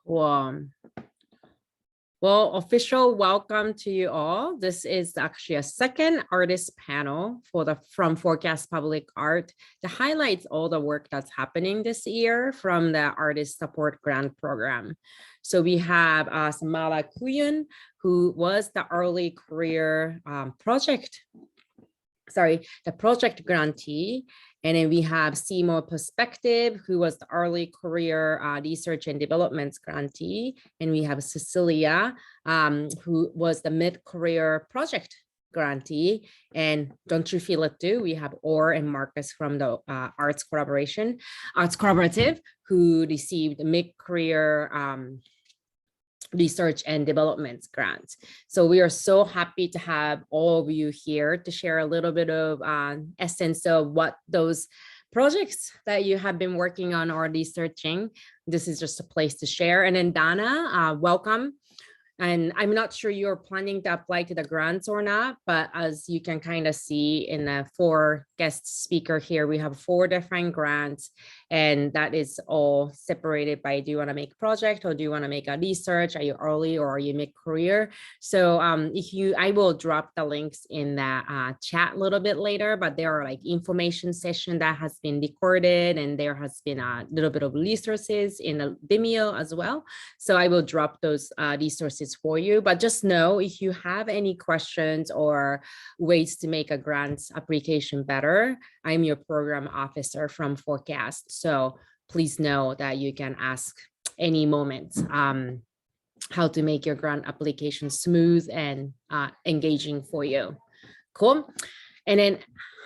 Cool. Well, official welcome to you all. This is actually a second artist panel from Forecast Public Art that highlights all the work that's happening this year from the Artist Support Grant Program. So we have Zamara Cuyún, who was the early career project grantee. And then we have Seymour Perspective, who was the early career research and development grantee. And we have Cecilia, who was the mid-career project grantee. And Don't You Feel It Too? We have Orr and Marcus from the Arts Collaborative, who received mid-career research and development grants. So we are so happy to have all of you here to share a little bit of essence of what those projects that you have been working on or researching. This is just a place to share. And then Dana, welcome. And I'm not sure you're planning to apply to the grants or not, but as you can kind of see in the 4 guest speaker here, we have 4 different grants, and that is all separated by, do you want to make a project or do you want to make a research? Are you early or are you mid-career? So I will drop the links in the chat a little bit later, but there are like information session that has been recorded, and there has been a little bit of resources in the Vimeo as well. So I will drop those resources for you, but just know if you have any questions or ways to make a grant application better, I'm your program officer from Forecast. So please know that you can ask any moment how to make your grant application smooth and engaging for you. Cool. And then,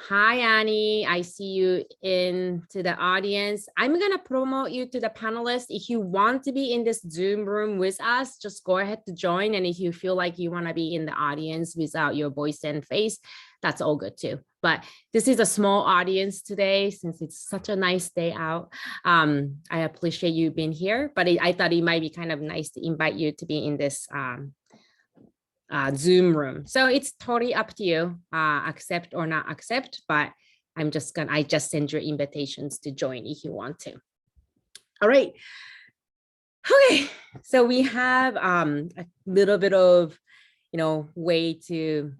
hi, Annie. I see you into the audience. I'm going to promote you to the panelists. If you want to be in this Zoom room with us, just go ahead to join. And if you feel like you want to be in the audience without your voice and face, that's all good too. But this is a small audience today since it's such a nice day out. I appreciate you being here, but I thought it might be kind of nice to invite you to be in this Zoom room. So it's totally up to you, accept or not accept, but I just send your invitations to join if you want to. All right. Okay. So we have a little bit of, way to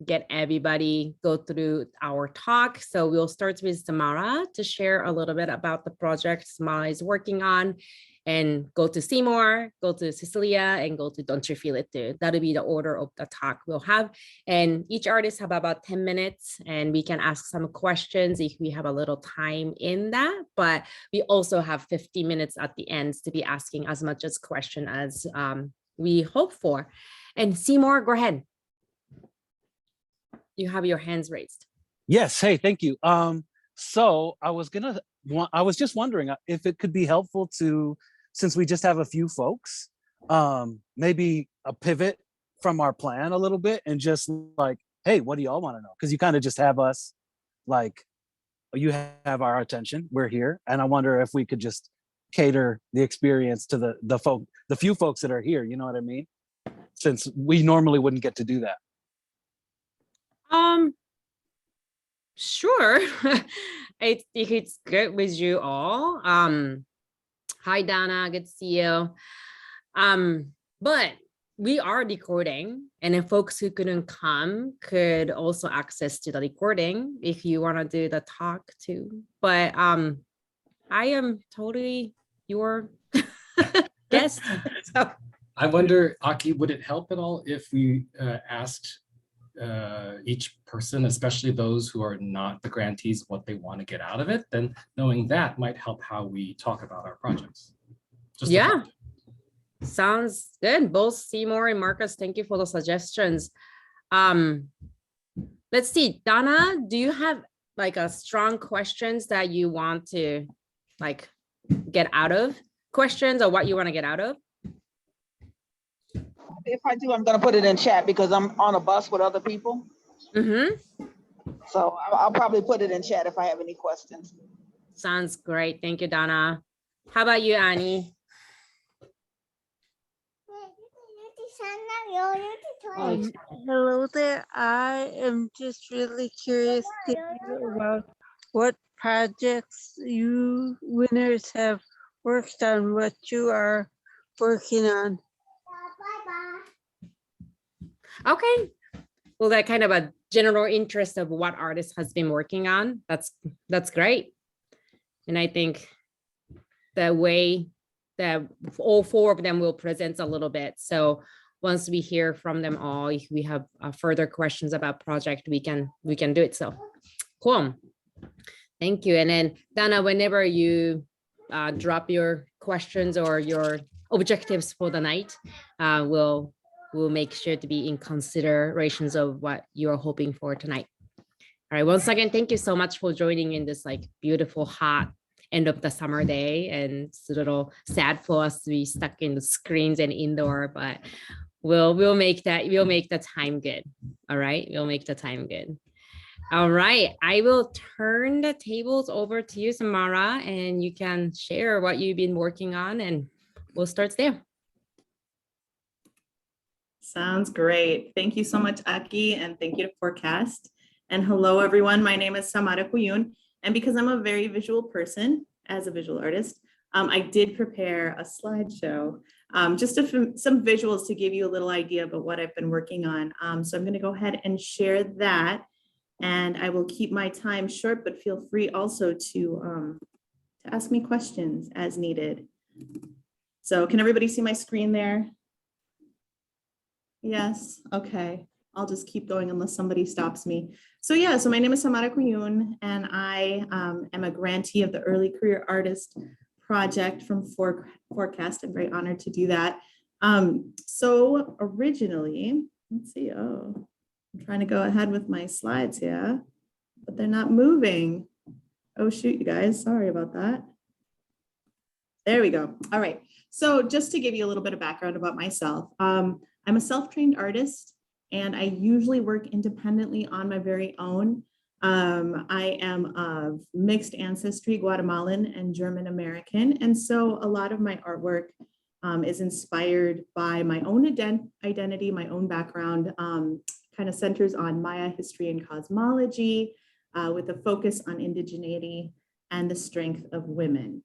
get everybody go through our talk. So we'll start with Zamara to share a little bit about the project Zamara is working on, and go to Seymour, go to Cecilia, and go to Don't You Feel It Too. That'll be the order of the talk we'll have. And each artist have about 10 minutes, and we can ask some questions if we have a little time in that. But we also have 50 minutes at the end to be asking as much as question as we hope for. And Seymour, go ahead. You have your hands raised. Yes. Hey, thank you. So I was just wondering if it could be helpful to, since we just have a few folks, maybe a pivot from our plan a little bit and just like, hey, what do y'all want to know? Because you kind of just have us like, you have our attention, we're here. And I wonder if we could just cater the experience to the few folks that are here, you know what I mean? Since we normally wouldn't get to do that. Sure. If it's good with you all. Hi, Dana, good to see you. But we are recording, and then folks who couldn't come could also access to the recording if you want to do the talk too. But I am totally your guest. So. I wonder, Aki, would it help at all if we asked each person, especially those who are not the grantees, what they want to get out of it? Then knowing that might help how we talk about our projects. Just yeah, sounds good. Both Seymour and Marcus, thank you for the suggestions. Let's see, Dana, do you have like a strong questions that you want to like get out of, questions or what you want to get out of? If I do, I'm going to put it in chat because I'm on a bus with other people. Mm-hmm. So I'll probably put it in chat if I have any questions. Sounds great. Thank you, Dana. How about you, Annie? Hello there. I am just really curious to hear about what projects you winners have worked on, what you are working on. Okay. Well, that kind of a general interest of what artist has been working on. That's great. And I think the way that all four of them will present a little bit. So once we hear from them all, if we have further questions about project, we can do it. So cool. Thank you. And then Dana, whenever you drop your questions or your objectives for the night, we'll make sure to be in considerations of what you're hoping for tonight. All right, once again, thank you so much for joining in this like beautiful, hot end of the summer day. And it's a little sad for us to be stuck in the screens and indoor, but we'll make the time good. All right, we'll make the time good. All right, I will turn the tables over to you, Zamara, and you can share what you've been working on, and we'll start there. Sounds great. Thank you so much, Aki, and thank you to Forecast. And hello, everyone. My name is Zamara Cuyún, and because I'm a very visual person, as a visual artist, I did prepare a slideshow, just some visuals to give you a little idea about what I've been working on. So I'm going to go ahead and share that, and I will keep my time short, but feel free also to ask me questions as needed. So can everybody see my screen there? Yes, okay. I'll just keep going unless somebody stops me. So yeah, so my name is Zamara Cuyún, and I am a grantee of the Early Career Artist Project from Forecast. I'm very honored to do that. So originally, let's see, oh, I'm trying to go ahead with my slides here, but they're not moving. Oh shoot, you guys, sorry about that. There we go. All right, so just to give you a little bit of background about myself, I'm a self-trained artist, and I usually work independently on my very own. I am of mixed ancestry, Guatemalan and German American. And so a lot of my artwork is inspired by my own identity, my own background, kind of centers on Maya history and cosmology, with a focus on indigeneity and the strength of women.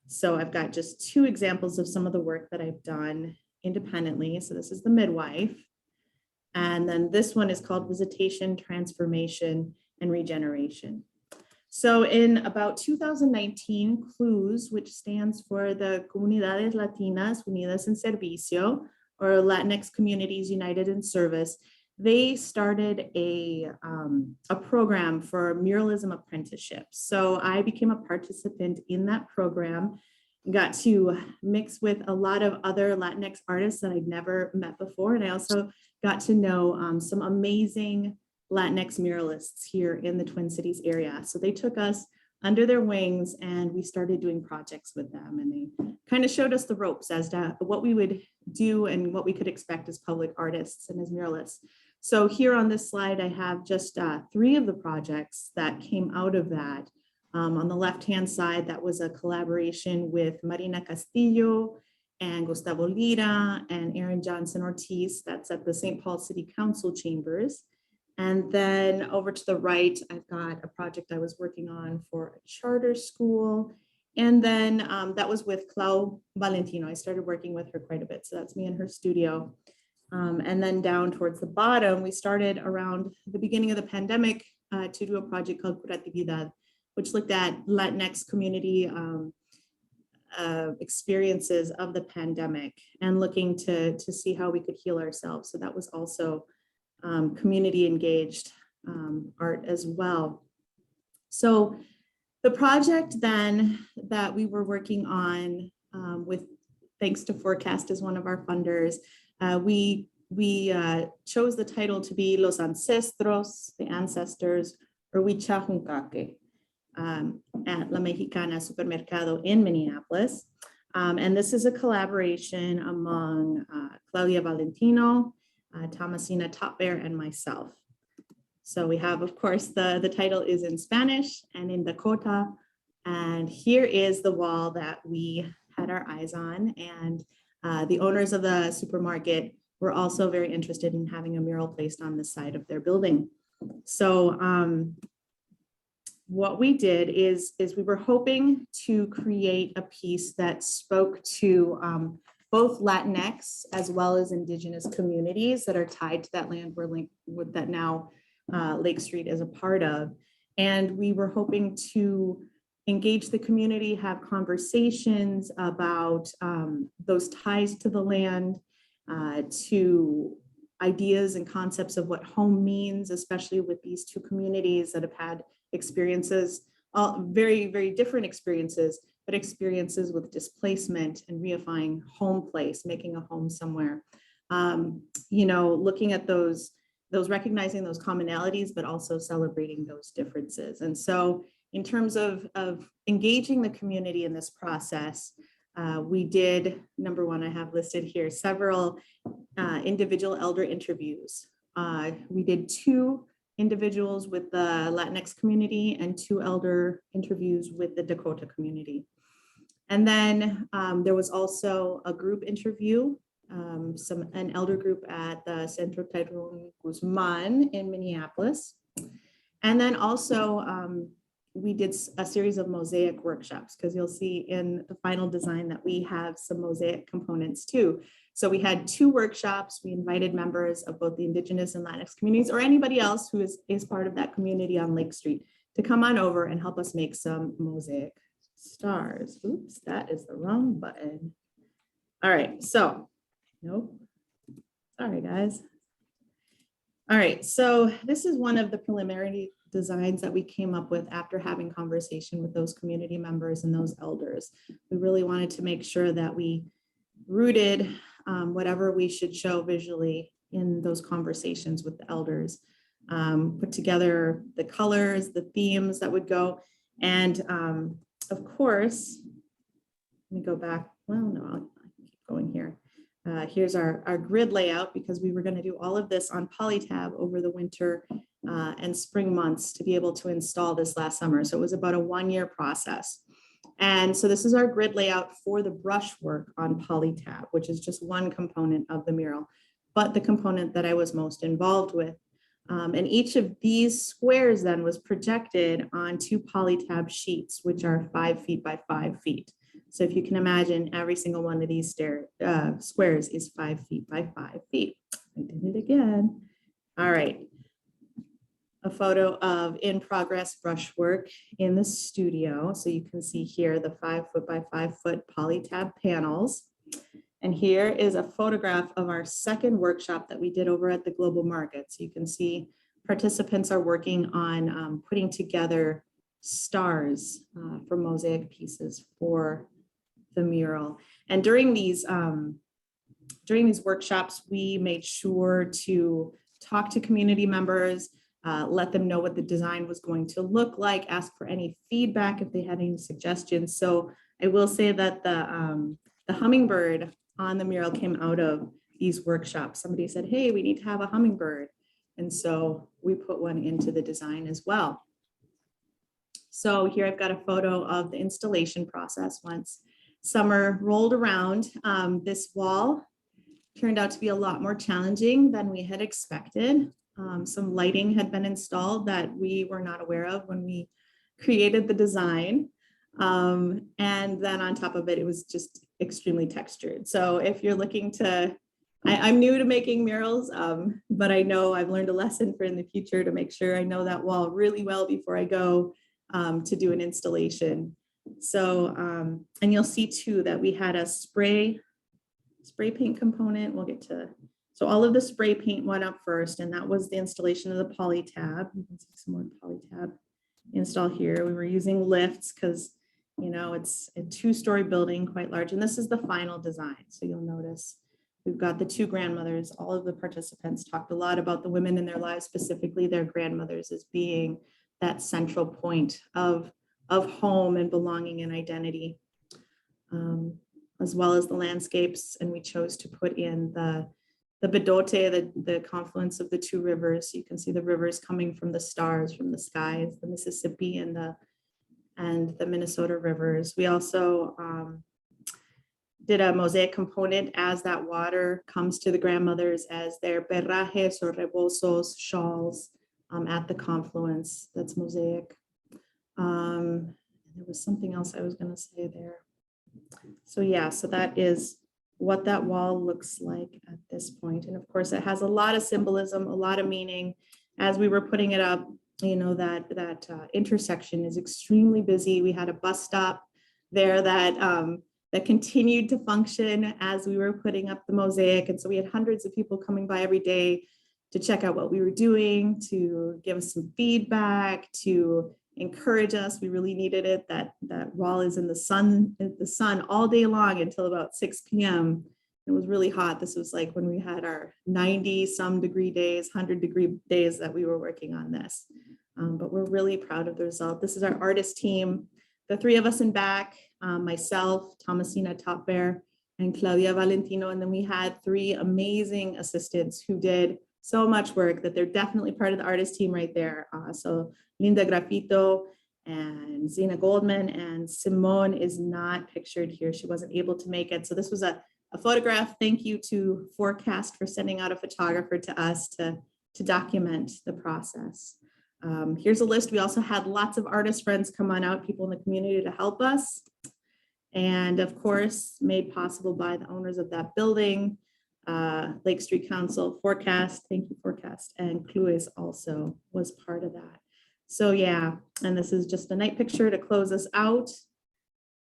So I've got just two examples of some of the work that I've done independently. So this is the midwife. And then this one is called Visitation, Transformation, and Regeneration. So in about 2019, CLUS, which stands for the Comunidades Latinas Unidas en Servicio, or Latinx Communities United in Service, they started a program for muralism apprenticeships. So I became a participant in that program, got to mix with a lot of other Latinx artists that I'd never met before. And I also got to know some amazing Latinx muralists here in the Twin Cities area. So they took us under their wings and we started doing projects with them. And they kind of showed us the ropes as to what we would do and what we could expect as public artists and as muralists. So here on this slide, I have just 3 of the projects that came out of that. On the left-hand side, that was a collaboration with Marina Castillo and Gustavo Lira and Aaron Johnson Ortiz. That's at the St. Paul City Council chambers. And then over to the right, I've got a project I was working on for a charter school. And then that was with Clau Valentino. I started working with her quite a bit. So that's me in her studio. And then down towards the bottom, we started around the beginning of the pandemic to do a project called Curatividad, which looked at Latinx community experiences of the pandemic and looking to see how we could heal ourselves. So that was also community engaged art as well. So the project then that we were working on with, thanks to Forecast as one of our funders, we chose the title to be Los Ancestros, the Ancestors, or Huichajuncake, at La Mexicana Supermercado in Minneapolis. And this is a collaboration among Claudia Valentino, Thomasina Topbear, and myself. So we have, of course, the title is in Spanish and in Dakota. And here is the wall that we had our eyes on. And the owners of the supermarket were also very interested in having a mural placed on the side of their building. So what we did is we were hoping to create a piece that spoke to both Latinx as well as indigenous communities that are tied to that land that now Lake Street is a part of. And we were hoping to engage the community, have conversations about those ties to the land, to ideas and concepts of what home means, especially with these two communities that have had experiences, very, very different experiences, but experiences with displacement and reifying home place, making a home somewhere. You know, looking at those recognizing those commonalities, but also celebrating those differences. And so in terms of engaging the community in this process, we did, number one, I have listed here, several individual elder interviews. We did 2 individuals with the Latinx community and 2 elder interviews with the Dakota community. And then there was also a group interview, an elder group at the Centro Pedro Guzman in Minneapolis. And then also we did a series of mosaic workshops, because you'll see in the final design that we have some mosaic components too. So we had 2 workshops. We invited members of both the Indigenous and Latinx communities, or anybody else who is part of that community on Lake Street, to come on over and help us make some mosaic stars. Oops, that is the wrong button. All right, so, nope. Sorry, guys. All right, so this is one of the preliminary designs that we came up with after having conversation with those community members and those elders. We really wanted to make sure that we rooted whatever we should show visually in those conversations with the elders, put together the colors, the themes that would go. And of course, let me go back. Well, no, I'll keep going here. Here's our grid layout, because we were going to do all of this on Polytab over the winter and spring months to be able to install this last summer. So it was about a 1-year process. And so this is our grid layout for the brushwork on Polytab, which is just one component of the mural, but the component that I was most involved with. And each of these squares then was projected on 2 Polytab sheets, which are 5 feet by 5 feet. So if you can imagine, every single one of these squares is 5 feet by 5 feet. I did it again. All right. A photo of in progress brushwork in the studio. So you can see here the 5 foot by 5 foot Polytab panels. And here is a photograph of our second workshop that we did over at the Global Market. So you can see participants are working on putting together stars for mosaic pieces for the mural. And during these workshops, we made sure to talk to community members, let them know what the design was going to look like, ask for any feedback if they had any suggestions. So I will say that the hummingbird on the mural came out of these workshops. Somebody said, hey, we need to have a hummingbird. And so we put one into the design as well. So here I've got a photo of the installation process once summer rolled around. This wall turned out to be a lot more challenging than we had expected. Some lighting had been installed that we were not aware of when we created the design. And then on top of it, it was just extremely textured. So if you're looking to, I'm new to making murals, but I know I've learned a lesson for in the future to make sure I know that wall really well before I go to do an installation. So, and you'll see too that we had a spray paint component. We'll get to, so all of the spray paint went up first, and that was the installation of the Polytab. You can see some more Polytab install here. We were using lifts because, you know, it's a 2-story building, quite large. And this is the final design. So you'll notice we've got the 2 grandmothers. All of the participants talked a lot about the women in their lives, specifically their grandmothers, as being that central point of home and belonging and identity, as well as the landscapes. And we chose to put in the Bedote, the confluence of the 2 rivers. So you can see the rivers coming from the stars, from the skies, the Mississippi and the Minnesota rivers. We also did a mosaic component as that water comes to the grandmothers as their perrajes or rebosos, shawls at the confluence. That's mosaic. There was something else I was going to say there. So yeah, so that is what that wall looks like at this point. And of course, it has a lot of symbolism, a lot of meaning. As we were putting it up, you know, that intersection is extremely busy. We had a bus stop there that continued to function as we were putting up the mosaic. And so we had hundreds of people coming by every day to check out what we were doing, to give us some feedback, to encourage us. We really needed it. That wall is in the sun all day long until about 6 p.m. It was really hot. This was like when we had our 90 some degree days, 100-degree days that we were working on this. But we're really proud of the result. This is our artist team. The three of us in back, myself, Thomasina Topbear, and Claudia Valentino. And then we had three amazing assistants who did so much work that they're definitely part of the artist team right there. So Linda Grafito and Zena Goldman, and Simone is not pictured here. She wasn't able to make it. So this was a photograph. Thank you to Forecast for sending out a photographer to us to document the process. Here's a list. We also had lots of artist friends come on out, people in the community to help us. And of course, made possible by the owners of that building, Lake Street Council, Forecast, thank you Forecast, and Clues also was part of that. So yeah, and this is just a night picture to close us out.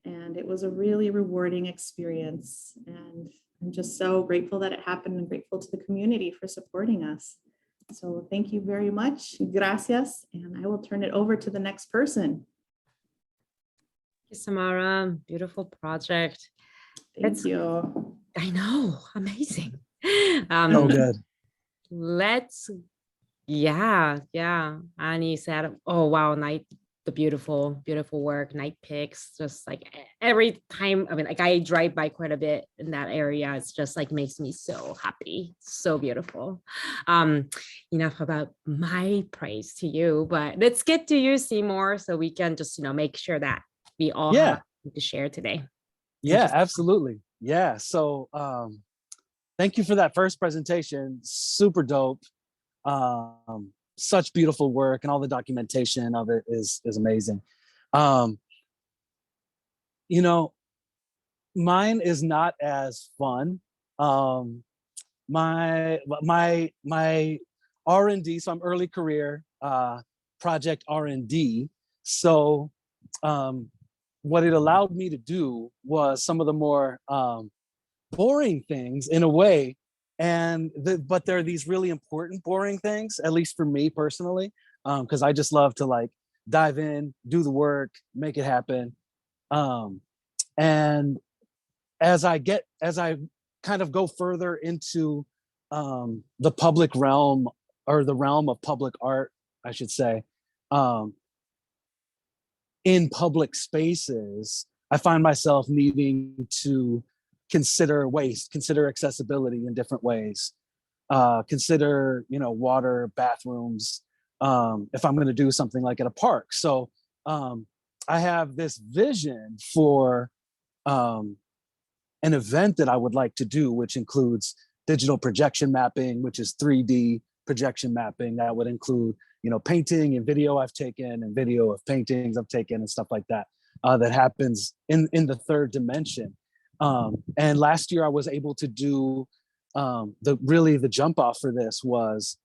And it was a really rewarding experience. And I'm just so grateful that it happened and grateful to the community for supporting us. So thank you very much. Gracias. And I will turn it over to the next person. Thank you, Samara. Beautiful project. Thank you. I know, amazing. So good. Yeah. Annie said, oh wow, the beautiful work, night pics, just like every time, I mean, like I drive by quite a bit in that area. It's just like makes me so happy. So beautiful. Enough about my praise to you, but let's get to you, Seymour, so we can just, make sure that we all have to share today. Yeah, absolutely. Yeah. So thank you for that first presentation. Super dope. Such beautiful work, and all the documentation of it is amazing. Mine is not as fun. My R&D, so I'm early career project R&D. So what it allowed me to do was some of the more boring things in a way. But there are these really important boring things, at least for me personally, because I just love to like dive in, do the work, make it happen. And as I kind of go further into the public realm, or the realm of public art, I should say, in public spaces, I find myself needing to consider waste, consider accessibility in different ways, consider, water, bathrooms, if I'm going to do something like at a park. So I have this vision for an event that I would like to do, which includes digital projection mapping, which is 3D projection mapping. That would include, painting and video I've taken, and video of paintings I've taken and stuff like that, that happens in the third dimension. And last year I was able to do, the jump off for this was,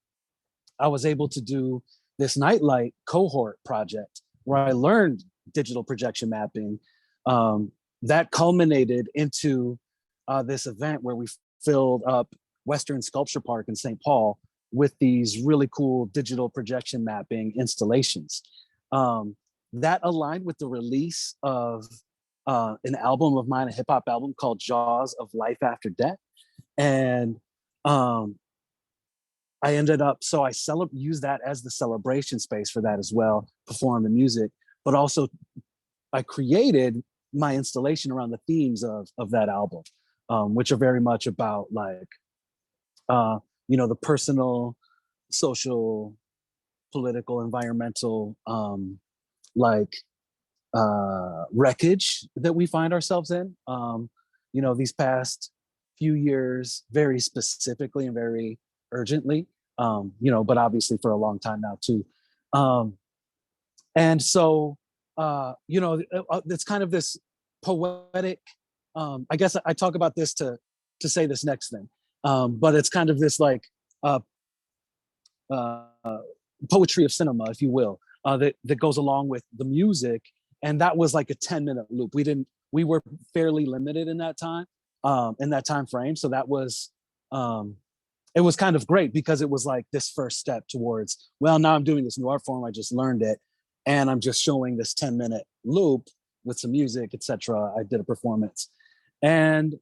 I was able to do this nightlight cohort project where I learned digital projection mapping. That culminated into this event where we filled up Western Sculpture Park in St. Paul with these really cool digital projection mapping installations. That aligned with the release of an album of mine, a hip hop album called Jaws of Life After Death. And I ended up, so I use that as the celebration space for that as well, perform the music, but also I created my installation around the themes of that album, which are very much about like, the personal, social, political, environmental, wreckage that we find ourselves in, these past few years, very specifically and very urgently, but obviously for a long time now too. And so, it's kind of this poetic I guess I talk about this to say this next thing, but it's kind of this like uh, poetry of cinema, if you will, that goes along with the music. And that was like a 10-minute loop. We were fairly limited in that time frame. So that was, it was kind of great because it was like this first step towards, well, now I'm doing this new art form. I just learned it. And I'm just showing this 10-minute loop with some music, etc. I did a performance. And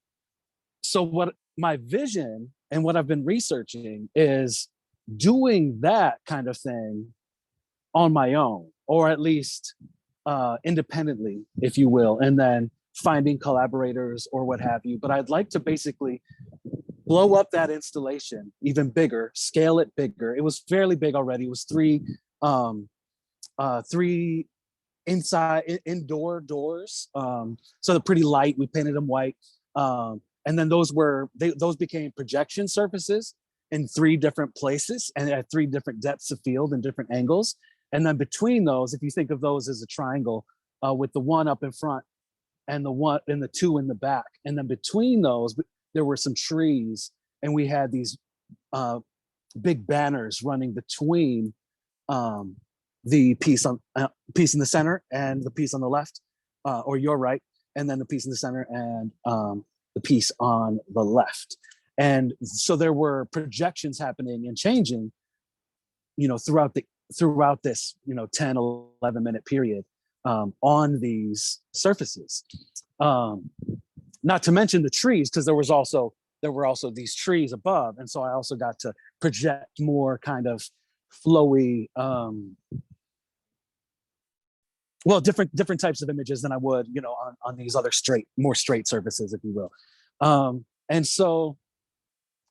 so what my vision and what I've been researching is doing that kind of thing on my own, or at least independently, if you will, and then finding collaborators or what have you. But I'd like to basically blow up that installation even bigger, scale it bigger. It was fairly big already. It was three indoor doors. So they're pretty light. We painted them white. And then those became projection surfaces in 3 different places and at 3 different depths of field and different angles. And then between those, if you think of those as a triangle, with the one up in front and the 2 in the back. And then between those, there were some trees, and we had these big banners running between the piece in the center and the piece on the left, or your right, and then the piece in the center and the piece on the left. And so there were projections happening and changing, throughout this 10, 11 minute period on these surfaces. Not to mention the trees, because there were also these trees above, and so I also got to project more kind of flowy, different types of images than I would on these other more straight surfaces, if you will. And so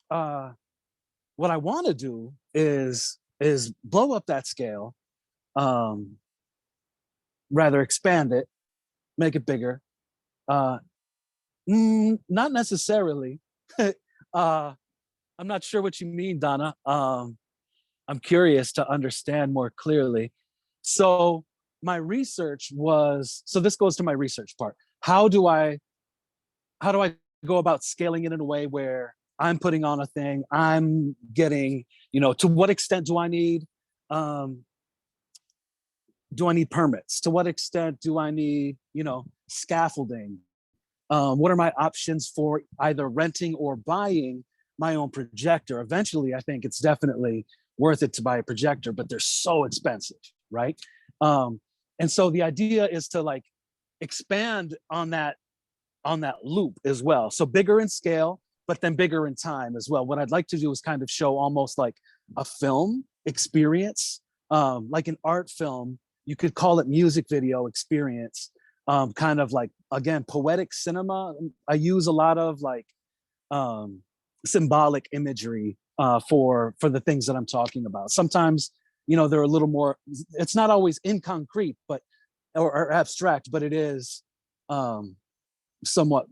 what I want to do is blow up that scale, rather expand it, make it bigger. Not necessarily. I'm not sure what you mean, Donna. I'm curious to understand more clearly. So my research was, so this goes to my research part. How do I go about scaling it in a way where I'm putting on a thing, I'm getting, to what extent do I need permits? To what extent do I need, scaffolding? What are my options for either renting or buying my own projector? Eventually, I think it's definitely worth it to buy a projector, but they're so expensive, right? And so the idea is to like expand on that loop as well. So bigger in scale, but then bigger in time as well. What I'd like to do is kind of show almost like a film experience, like an art film. You could call it music video experience, kind of like, again, poetic cinema. I use a lot of like symbolic imagery for the things that I'm talking about. Sometimes, they're a little more, it's not always in concrete, or abstract, but it is somewhat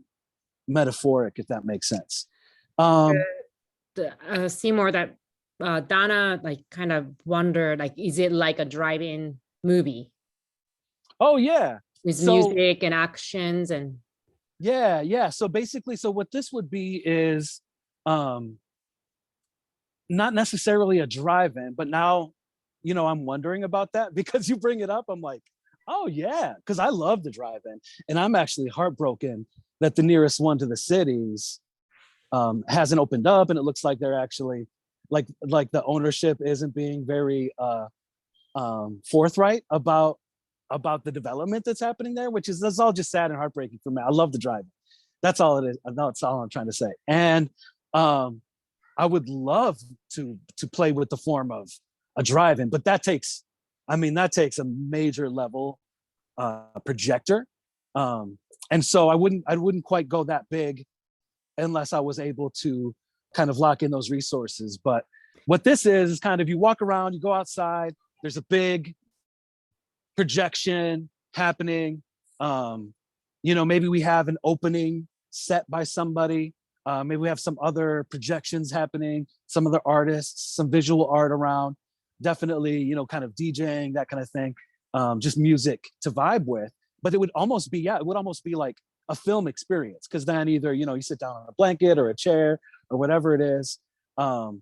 metaphoric, if that makes sense. Seymour, that Donna like kind of wondered, like, is it like a drive-in movie? Oh yeah, with music and actions and yeah. So basically, what this would be is not necessarily a drive-in, but now I'm wondering about that because you bring it up. I'm like, oh yeah, because I love the drive-in, and I'm actually heartbroken that the nearest one to the cities hasn't opened up, and it looks like they're actually like the ownership isn't being very forthright about the development that's happening there, that's all just sad and heartbreaking for me. I love the drive-in. That's all it is. That's all I'm trying to say. And I would love to play with the form of a drive-in, but that takes a major level projector. And so I wouldn't quite go that big unless I was able to kind of lock in those resources. But what this is kind of, you walk around, you go outside, there's a big projection happening. Maybe we have an opening set by somebody. Maybe we have some other projections happening, some other artists, some visual art around, definitely, kind of DJing, that kind of thing, just music to vibe with. But it would almost be like a film experience, because then either, you know, you sit down on a blanket or a chair or whatever it is, and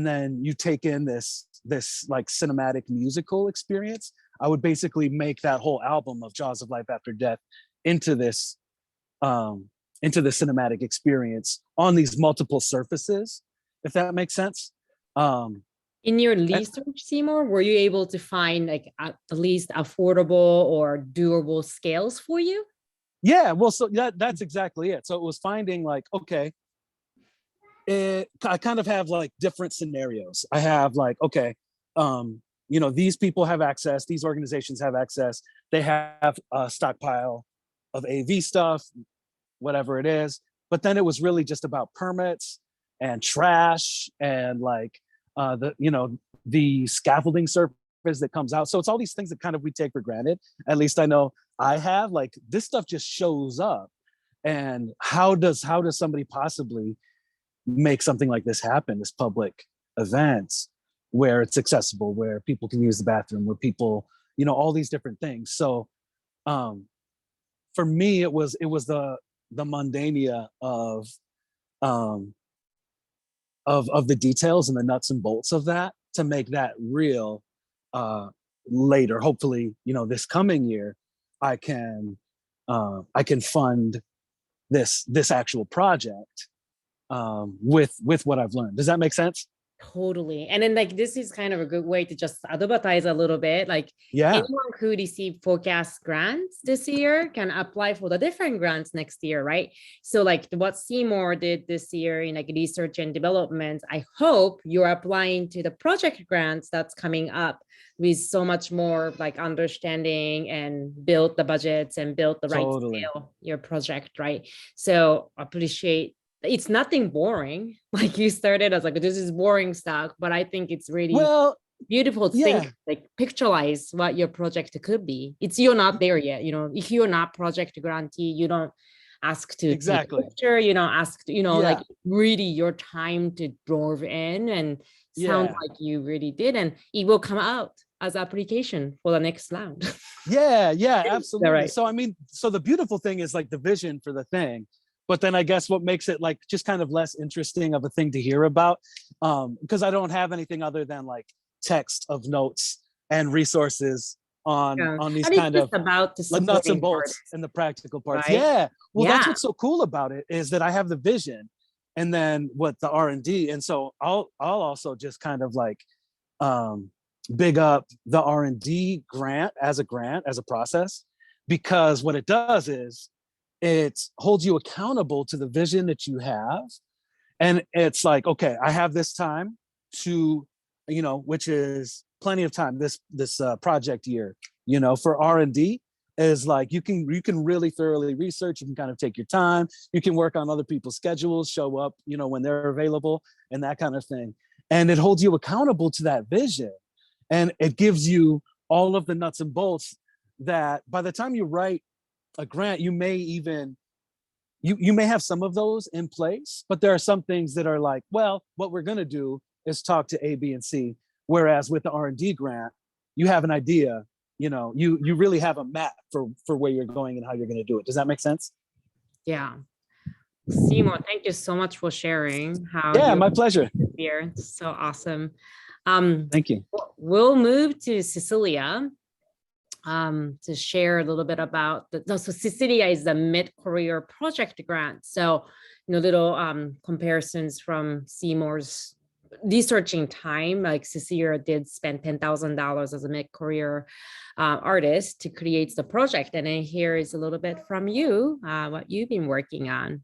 then you take in this like cinematic musical experience. I would basically make that whole album of Jaws of Life After Death into this cinematic experience on these multiple surfaces, if that makes sense. In your research, Seymour, were you able to find like at least affordable or doable scales for you? Yeah, well, so that's exactly it. So it was finding like, okay, I kind of have like different scenarios. I have like, okay, you know, these people have access, these organizations have access, they have a stockpile of AV stuff, whatever it is. But then it was really just about permits and trash and like the scaffolding surface that comes out. So it's all these things that kind of we take for granted. At least I know I have, like, this stuff just shows up. And how does somebody possibly make something like this happen, this public events where it's accessible, where people can use the bathroom, where people, you know, all these different things. So for me, it was the mundania of the details and the nuts and bolts of that to make that real. Later, hopefully, you know, this coming year, I can fund this actual project with what I've learned. Does that make sense? Totally. And then like this is kind of a good way to just advertise a little bit. Like anyone who received forecast grants this year can apply for the different grants next year, right? So like what Seymour did this year in like research and development, I hope you're applying to the project grants that's coming up with so much more like understanding and build the budgets and build the right scale your project, right? So appreciate. It's nothing boring. Like you started as like, this is boring stuff, but I think it's really beautiful to think, like pictureize what your project could be. You're not there yet. You know, if you're not project grantee, you don't ask to take a picture, you don't ask to, you know, like really your time to drove in, and sounds like you really did, and it will come out as application for the next round. Yeah, absolutely. Right. So I mean, so the beautiful thing is like the vision for the thing. But then I guess what makes it like just kind of less interesting of a thing to hear about, because I don't have anything other than like text of notes and resources on these kind of about the nuts and bolts and the practical parts. Right? That's what's so cool about it, is that I have the vision and then what the R&D. And so I'll also just kind of like big up the R&D grant as a process, because what it does is it holds you accountable to the vision that you have. And it's like, okay, I have this time to, you know, which is plenty of time, this project year, you know, for R&D is like, you can really thoroughly research, you can kind of take your time, you can work on other people's schedules, show up, you know, when they're available and that kind of thing. And it holds you accountable to that vision. And it gives you all of the nuts and bolts that by the time you write a grant, you may even, you may have some of those in place, but there are some things that are like, well, what we're going to do is talk to A, B, and C. Whereas with the R&D grant, you have an idea, you know, you really have a map for where you're going and how you're going to do it. Does that make sense? Yeah. Seymour, thank you so much for sharing how. Yeah, my pleasure. Here. It's so awesome. Thank you. We'll move to Cecilia to share a little bit about so Cecilia is the mid-career project grant. So, you know, little comparisons from Seymour's researching time. Like Cecilia did spend $10,000 as a mid-career artist to create the project. And then here is a little bit from you, what you've been working on.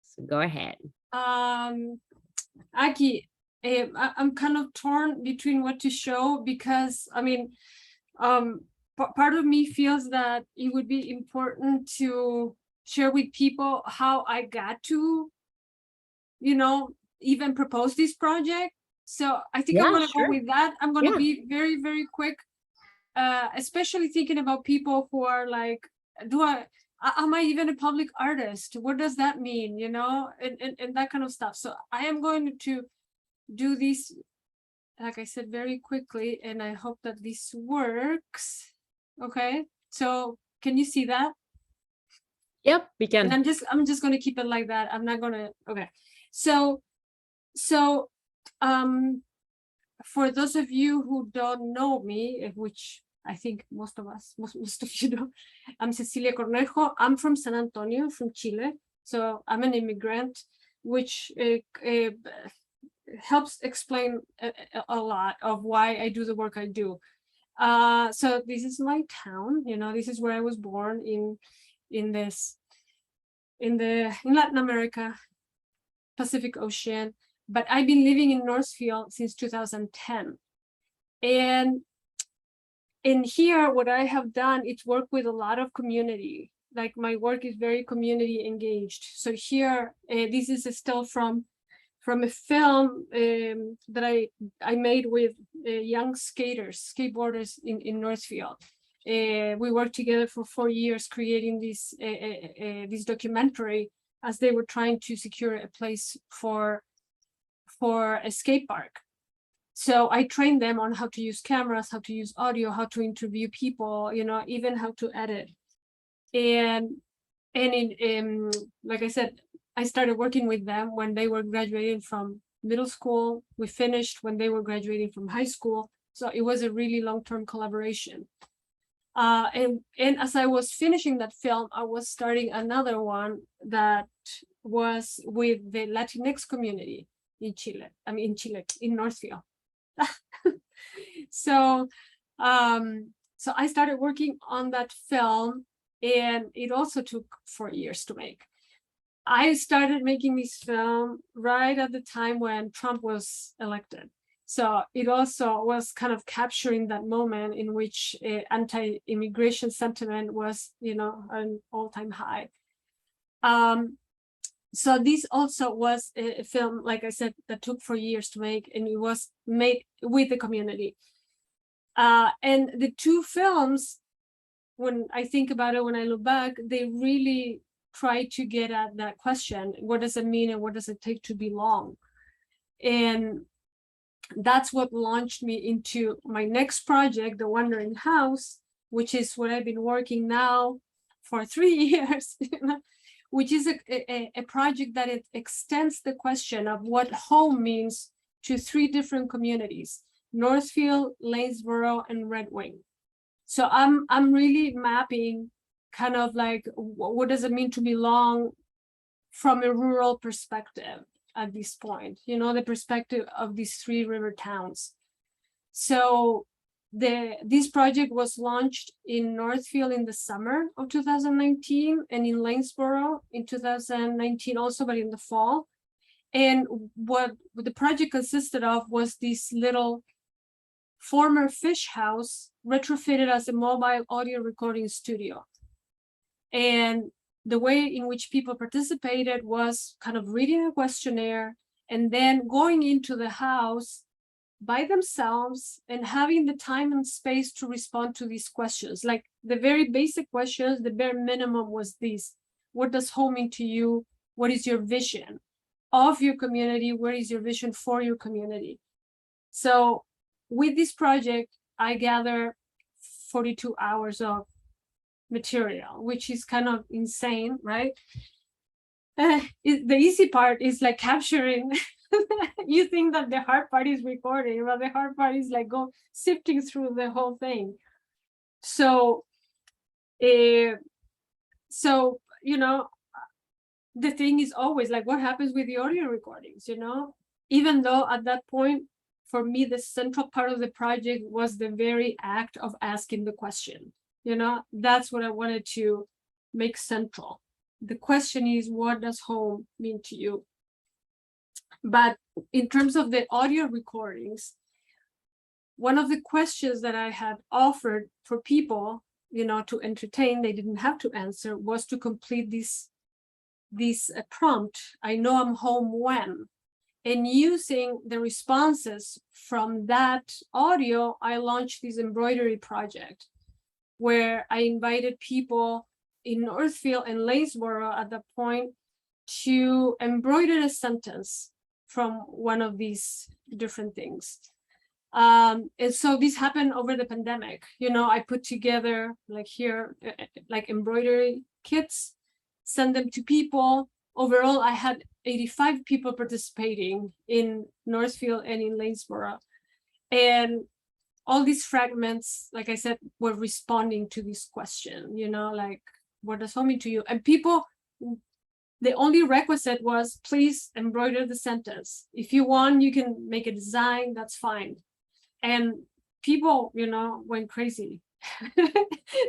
So go ahead. Aki, I'm kind of torn between what to show, because I mean, part of me feels that it would be important to share with people how I got to, you know, even propose this project. So I think I'm going to go with that. I'm going to be very, very quick, especially thinking about people who are like, am I even a public artist? What does that mean? You know, and that kind of stuff. So I am going to do this, like I said, very quickly, and I hope that this works. Okay, so can you see that? Yep, we And can. I'm just gonna keep it like that. I'm not gonna, okay. So for those of you who don't know me, which I think most of you know, I'm Cecilia Cornejo. I'm from San Antonio, from Chile. So I'm an immigrant, which helps explain a lot of why I do the work I do. So this is my town, you know, this is where I was born in Latin America, Pacific Ocean, but I've been living in Northfield since 2010. And in here, what I have done is work with a lot of community. Like my work is very community engaged. So here, this is a still from a film that I made with young skateboarders in Northfield. We worked together for 4 years creating this documentary as they were trying to secure a place for a skate park. So I trained them on how to use cameras, how to use audio, how to interview people, you know, even how to edit. And like I said, I started working with them when they were graduating from middle school. We finished when they were graduating from high school. So it was a really long-term collaboration. And as I was finishing that film, I was starting another one that was with the Latinx community in Chile, in Northfield. So I started working on that film, and it also took 4 years to make. I started making this film right at the time when Trump was elected. So it also was kind of capturing that moment in which anti-immigration sentiment was, you know, an all-time high. So this also was a film, like I said, that took 4 years to make, and it was made with the community. And the two films, when I think about it, when I look back, they really try to get at that question: what does it mean, and what does it take to belong? And that's what launched me into my next project, The Wandering House, which is what I've been working now for 3 years, which is a project that it extends the question of what home means to 3 different communities: Northfield, Lanesboro, and Red Wing. So I'm really mapping kind of like, what does it mean to belong from a rural perspective at this point, you know, the perspective of these 3 river towns. So this project was launched in Northfield in the summer of 2019, and in Lanesboro in 2019 also, but in the fall. And what the project consisted of was this little former fish house retrofitted as a mobile audio recording studio. And the way in which people participated was kind of reading a questionnaire and then going into the house by themselves and having the time and space to respond to these questions. Like the very basic questions, the bare minimum was this: what does home mean to you? What is your vision of your community? What is your vision for your community? So with this project, I gather 42 hours of material, which is kind of insane, right? The easy part is like capturing. You think that the hard part is recording, but the hard part is like sifting through the whole thing. So, you know, the thing is always like, what happens with the audio recordings, you know? Even though at that point, for me, the central part of the project was the very act of asking the question. You know, that's what I wanted to make central. The question is, what does home mean to you? But in terms of the audio recordings, one of the questions that I had offered for people, you know, to entertain, they didn't have to answer, was to complete this prompt: I know I'm home when. And using the responses from that audio, I launched this embroidery project where I invited people in Northfield and Lanesboro at that point to embroider a sentence from one of these different things. And so this happened over the pandemic. You know, I put together like here, like embroidery kits send them to people. Overall, I had 85 people participating in Northfield and in Lanesboro. And all these fragments, like I said, were responding to this question, you know, like, what does home mean to you? And people, the only requisite was, please embroider the sentence. If you want, you can make a design, that's fine. And people, you know, went crazy.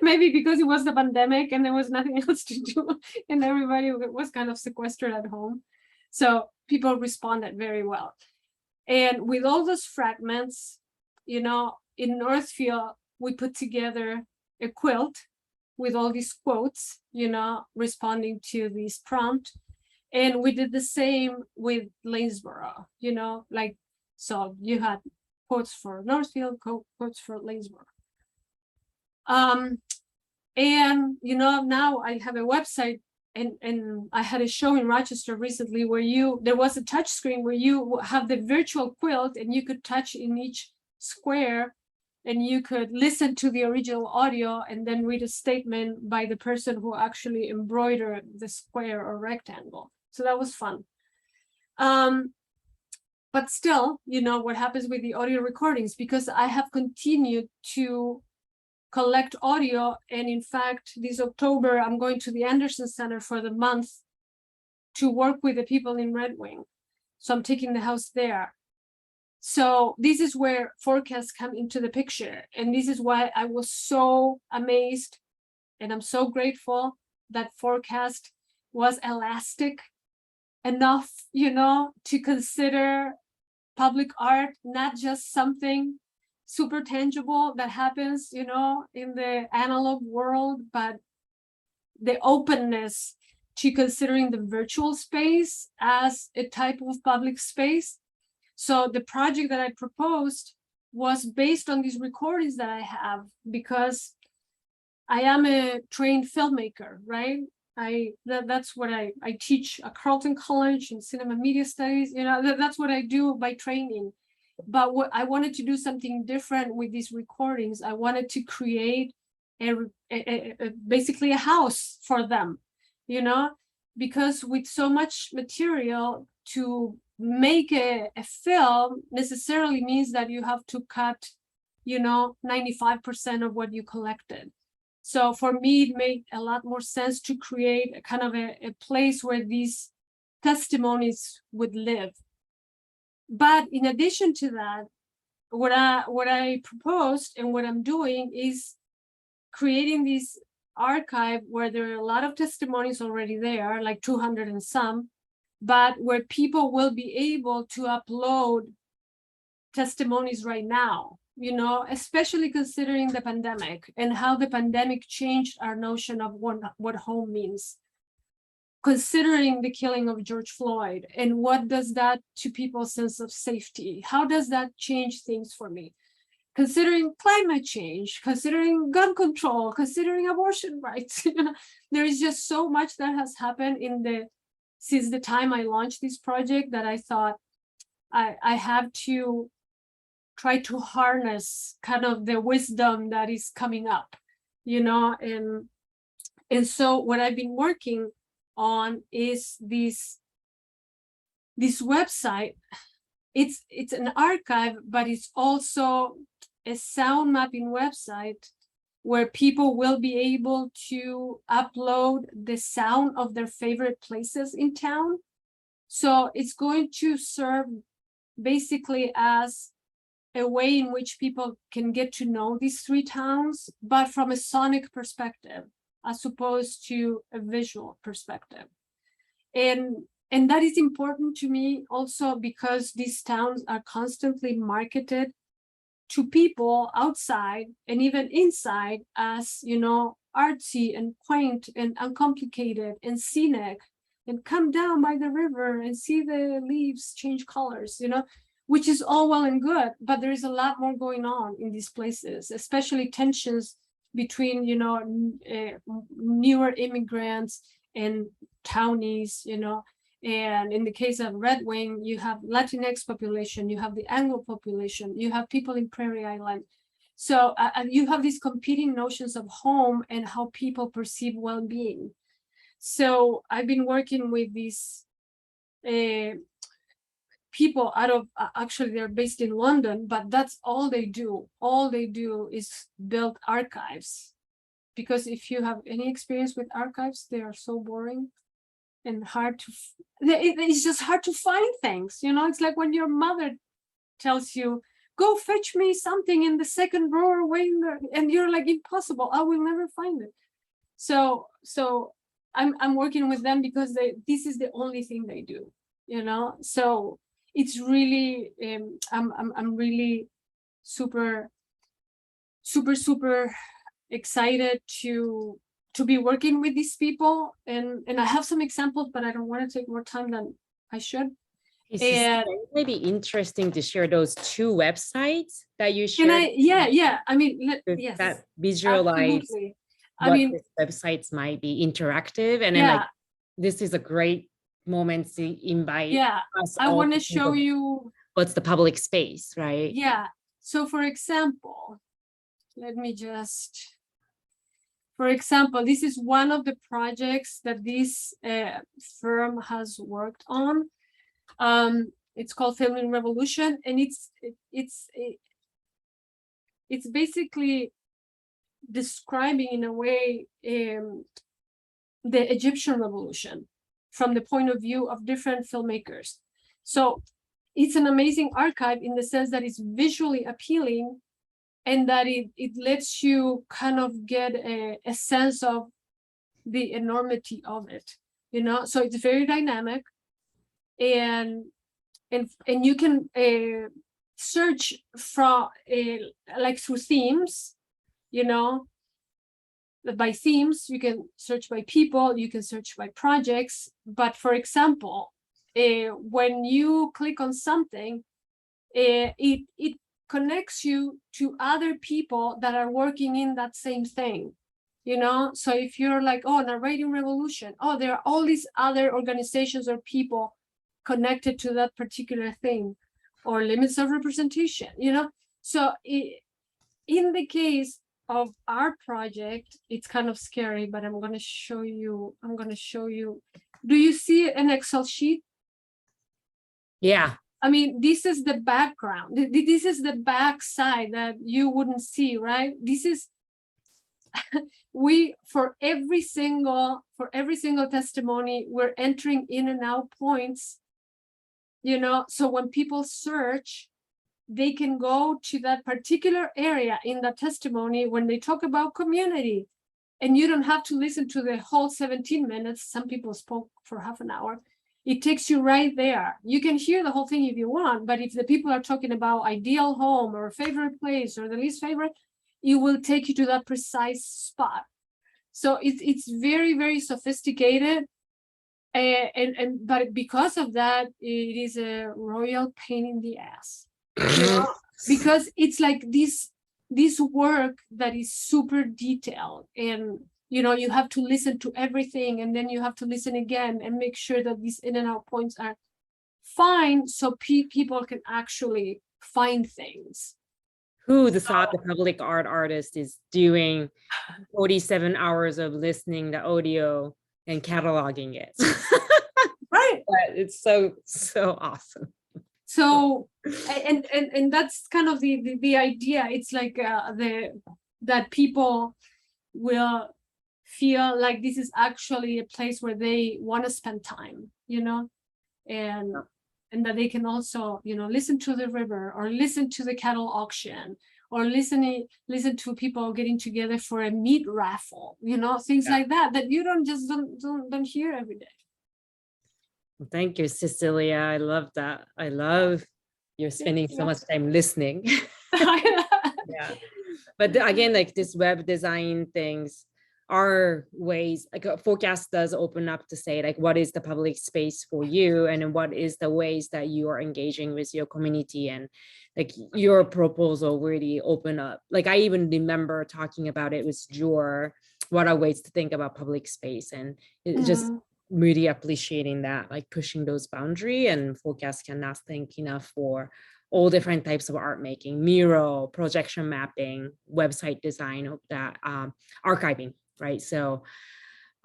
Maybe because it was the pandemic and there was nothing else to do and everybody was kind of sequestered at home. So people responded very well. And with all those fragments, you know, in Northfield, we put together a quilt with all these quotes, you know, responding to this prompt. And we did the same with Lanesboro, you know, like, so you had quotes for Northfield, quotes for Lanesboro. And, you know, now I have a website and I had a show in Rochester recently where there was a touch screen where you have the virtual quilt and you could touch in each square and you could listen to the original audio and then read a statement by the person who actually embroidered the square or rectangle. So that was fun. But still, you know, what happens with the audio recordings, because I have continued to collect audio. And in fact, this October, I'm going to the Anderson Center for the month to work with the people in Red Wing. So I'm taking the house there. So this is where forecasts come into the picture. And this is why I was so amazed. And I'm so grateful that forecast was elastic enough, you know, to consider public art, not just something super tangible that happens, you know, in the analog world, but the openness to considering the virtual space as a type of public space. So the project that I proposed was based on these recordings that I have, because I am a trained filmmaker, right? That's what I teach at Carleton College in cinema media studies, you know, that's what I do by training. But what I wanted to do something different with these recordings. I wanted to create basically a house for them, you know, because with so much material, to make a film necessarily means that you have to cut, you know, 95% of what you collected. So for me, it made a lot more sense to create a kind of a place where these testimonies would live. But in addition to that, what I proposed and what I'm doing is creating this archive where there are a lot of testimonies already there, like 200 and some, but where people will be able to upload testimonies right now, you know, especially considering the pandemic and how the pandemic changed our notion of what home means. Considering the killing of George Floyd and what does that to people's sense of safety? How does that change things for me? Considering climate change, considering gun control, considering abortion rights, you know, there is just so much that has happened since the time I launched this project that I thought I have to try to harness kind of the wisdom that is coming up, you know, and so what I've been working on is this website. It's an archive, but it's also a sound mapping website where people will be able to upload the sound of their favorite places in town. So it's going to serve basically as a way in which people can get to know these three towns, but from a sonic perspective, as opposed to a visual perspective. And that is important to me also because these towns are constantly marketed to people outside and even inside as, you know, artsy and quaint and uncomplicated and scenic, and come down by the river and see the leaves change colors, you know, which is all well and good, but there is a lot more going on in these places, especially tensions between, you know, newer immigrants and townies, you know. And in the case of Red Wing, you have Latinx population, you have the Anglo population, you have people in Prairie Island. So you have these competing notions of home and how people perceive well-being. So I've been working with these people out of, actually they're based in London, but that's all they do. All they do is build archives. Because if you have any experience with archives, they are so boring and hard to, it's just hard to find things. You know, it's like when your mother tells you, go fetch me something in the second drawer away, and you're like, impossible, I will never find it. So I'm working with them because this is the only thing they do, you know. So it's really I'm really super excited to be working with these people, and I have some examples, but I don't want to take more time than I should. It may be interesting to share those two websites that you Can shared. yeah, I mean, yes, That visualize absolutely. what I mean, these websites might be interactive, and then yeah, like this is a great moment to invite yeah, us I all want to to think show of you. what's the public space, right? Yeah. So for example, let me just, for example, this is one of the projects that this firm has worked on. It's called Filming Revolution, and it's basically describing in a way the Egyptian revolution from the point of view of different filmmakers. So it's an amazing archive in the sense that it's visually appealing, and that it lets you kind of get a sense of the enormity of it, you know. So it's very dynamic, and you can search from like through themes, you know. By themes, you can search by people, you can search by projects. But for example, when you click on something, it connects you to other people that are working in that same thing, you know. So if you're like, oh, narrating revolution, oh, there are all these other organizations or people connected to that particular thing, or limits of representation, you know. So in the case of our project, it's kind of scary, but I'm going to show you. Do you see an Excel sheet? Yeah. I mean, this is the background. This is the back side that you wouldn't see, right? This is for every single testimony, we're entering in and out points, you know. So when people search, they can go to that particular area in the testimony when they talk about community, and you don't have to listen to the whole 17 minutes. Some people spoke for half an hour. It takes you right there. You can hear the whole thing if you want, but if the people are talking about ideal home or favorite place or the least favorite, it will take you to that precise spot. So it's very, very sophisticated. But because of that, it is a royal pain in the ass. You know? Because it's like this work that is super detailed, and you know, you have to listen to everything, and then you have to listen again and make sure that these in and out points are fine, so people can actually find things. Who the public art artist is doing 47 hours of listening to audio and cataloging it. Right. But it's so awesome. So and that's kind of the idea. It's like that people will feel like this is actually a place where they want to spend time, you know, and that they can also, you know, listen to the river, or listen to the cattle auction, or listen to people getting together for a meat raffle, you know, things like that you don't hear every day. Thank you, Cecilia. I love that. I love you're spending so much time listening. Yeah. But again, like this web design things are ways, like a forecast does open up to say, like, what is the public space for you, and what is the ways that you are engaging with your community, and like your proposal really open up. Like I even remember talking about it with Jor, what are ways to think about public space, and it just really appreciating that, like pushing those boundaries, and forecast cannot think enough for all different types of art making, mural, projection mapping, website design of that, archiving, right? So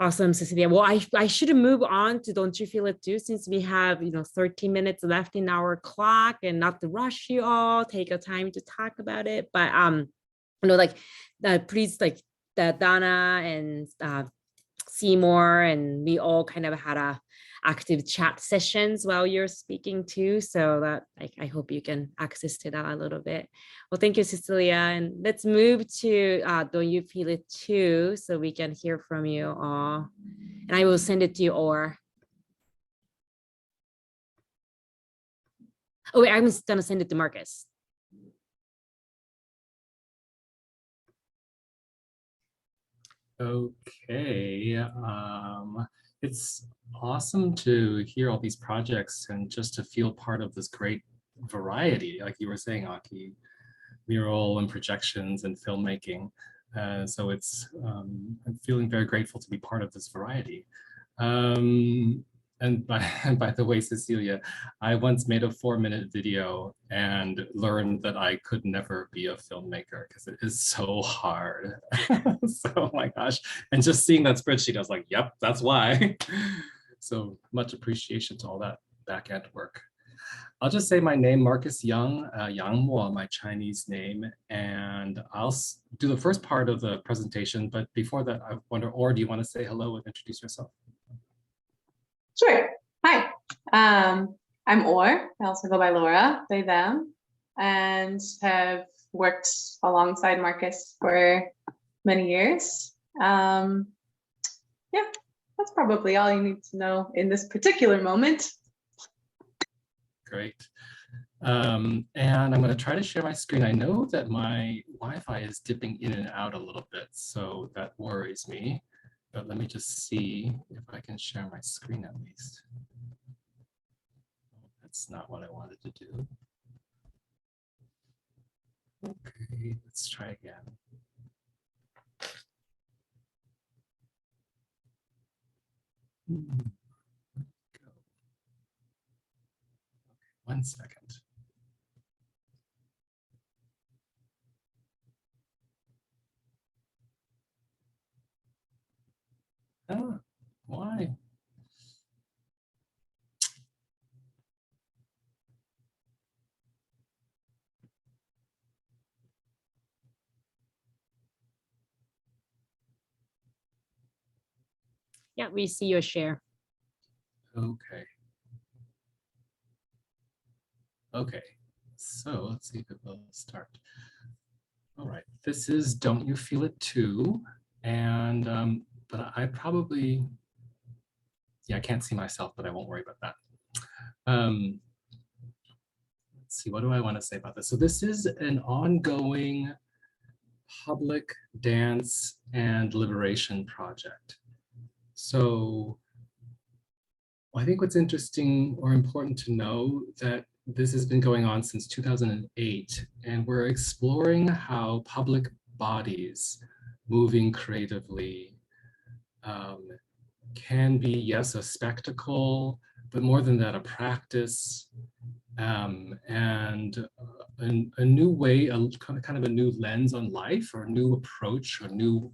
Awesome, Cecilia. Well, I should move on to Don't You Feel It Too, since we have, 13 minutes left in our clock, and not to rush you all, take your time to talk about it. But like please, like the Donna and Seymour, and we all kind of had a active chat sessions while you're speaking too. So that I hope you can access to that a little bit. Well, thank you, Cecilia. And let's move to Don't You Feel It Too, so we can hear from you all. And I will send it to you, or. Oh, wait, I'm gonna send it to Marcus. Okay, it's awesome to hear all these projects and just to feel part of this great variety, like you were saying, Aki, mural and projections and filmmaking. So I'm feeling very grateful to be part of this variety. And by the way, Cecilia, I once made a 4-minute video and learned that I could never be a filmmaker because it is so hard. So, oh my gosh. And just seeing that spreadsheet, I was like, yep, that's why. So much appreciation to all that back end work. I'll just say my name, Marcus Young, Yang Mo, my Chinese name, and I'll do the first part of the presentation. But before that, I wonder, Or, do you want to say hello and introduce yourself? Sure. Hi, I'm Or. I also go by Laura, they, them, and have worked alongside Marcus for many years. Yeah, that's probably all you need to know in this particular moment. Great. And I'm going to try to share my screen. I know that my Wi-Fi is dipping in and out a little bit, so that worries me. But let me just see if I can share my screen at least. That's not what I wanted to do. Okay, let's try again. Okay, 1 second. Oh, why? Yeah, we see your share. Okay. Okay, so let's see if it will start. All right, this is Don't You Feel It Too? And, but I probably, yeah, I can't see myself, but I won't worry about that. Let's see, what do I want to say about this? So this is an ongoing public dance and liberation project. So I think what's interesting or important to know that this has been going on since 2008, and we're exploring how public bodies moving creatively can be, yes, a spectacle, but more than that, a practice, and a new way, kind of a new lens on life, or a new approach, or new